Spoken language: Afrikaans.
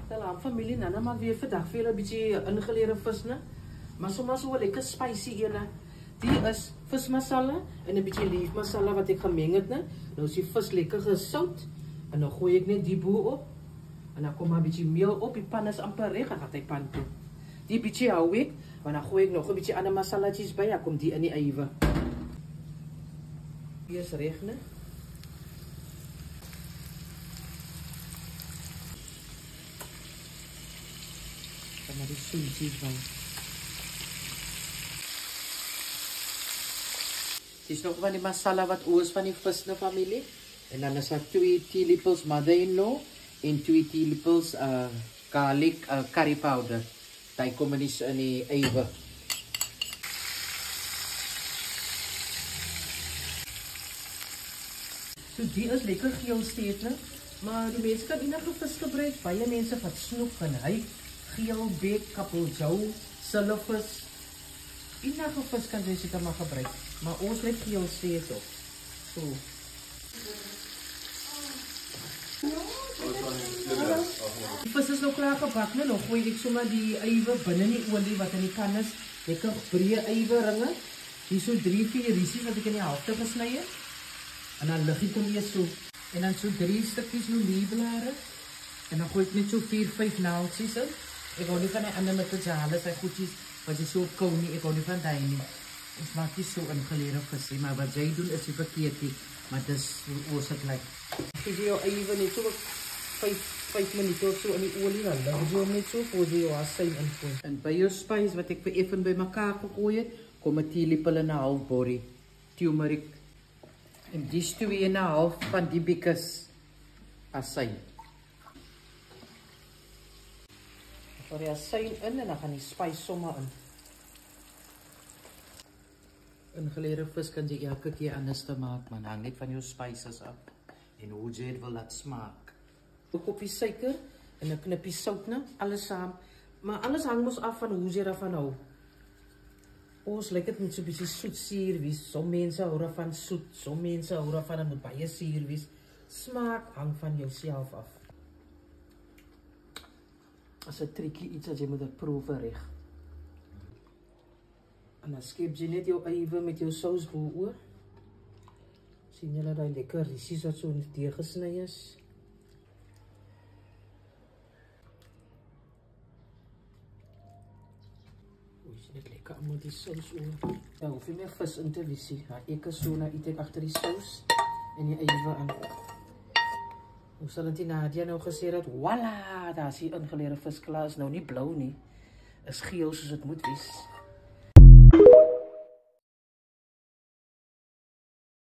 Salam familie, Nana maak weer vandaag veel een beetje ingeleerde vis, ne? Maar soms wel lekker spicy ene. Die is vismasala en een beetje leaf masala wat ik gemengd heb, ne? Nou is die vis lekker gesout en dan gooi ik net die boer op. En dan kom maar een beetje meel op, die pan is amper reg, dan gaat die pan toe. Die beetje hou ik, maar dan gooi ik nog een beetje andere masalaatjes bij, dan komt die in die eiwe. Hier is reg, ne? Dan maar die soentjes bij. Het is nog van die masala wat oors van die vis na familie. En dan is er 2 teelepels mother-in-law en 2 teelepels garlic curry powder. Die komen niet in die eiwe. So die is lekker geel steeds, ne? Maar die mense kan enige vis gebruik. Baie mense wat snoek en hy, geel, bek, kapeljou, silvervis. Enige vis kan jy seker maar gebruik. Maar ons let geel steeds op. So. Die vis is nou klaar gebak, ne? Nou gooi ek sommer die eiwe binne die olie wat in die pan is. Lekker breë eiwe ringe. Hier so 3-4 riesies wat ek in die helfte gesny het. En dan lig ek hom eers so. En dan so 3 stukkies olieblare. En dan gooi ek net so 4-5 naaltjies in. Ek hou nie van die ander met die jale, sy goedjies, wat jy so kou nie, ek hou nie van die nie. Ons maak nie so ingeleerde visie, maar wat jy doen is die verkeerdie, maar dis hoe ons het lyk. As jy jou eiwe net so 5 minuten of so in die olie, dan lig jy hom net so, voor jy jou asyn ingooi. En by jou spys, wat ek vir even by mekaar gegooi het, kom 'n teelepel en 'n half borrie turmeric. En dis 2,5 van die bikkes asyn. Voor die asyn in en dan gaan die spys sommer in. Ingeleerde vis kan jy elke keer anders te maak, man. Hang net van jou spices af. En hoe jy het wil laat smaak. 'n koppie suiker en 'n knippie sout, ne? Alles saam. Maar alles hang mos af van hoe jy daarvan hou. Ons lyk dit moet so 'n bietjie soet suur wees. Sommige mense hou daarvan soet, sommige mense hou daarvan dit moet baie suur wees. Smaak hang van jouself af. As 'n triekie iets wat jy moet proef reg. En dan skep jy net jou eiwe met jou sous bo-oor. Sien julle daai lekker riesies wat so in die gesny is? Is net lekker met die sous oor. Ja, hoef nie meer vis in te visie. Ek is so na iets agter die sous en die eiwe aan. Hoe sal dit Nadia nou gesê dat, "Wala, daar is die ingeleerde vis klaar, is nou nie blou nie. Is geel soos dit moet wees."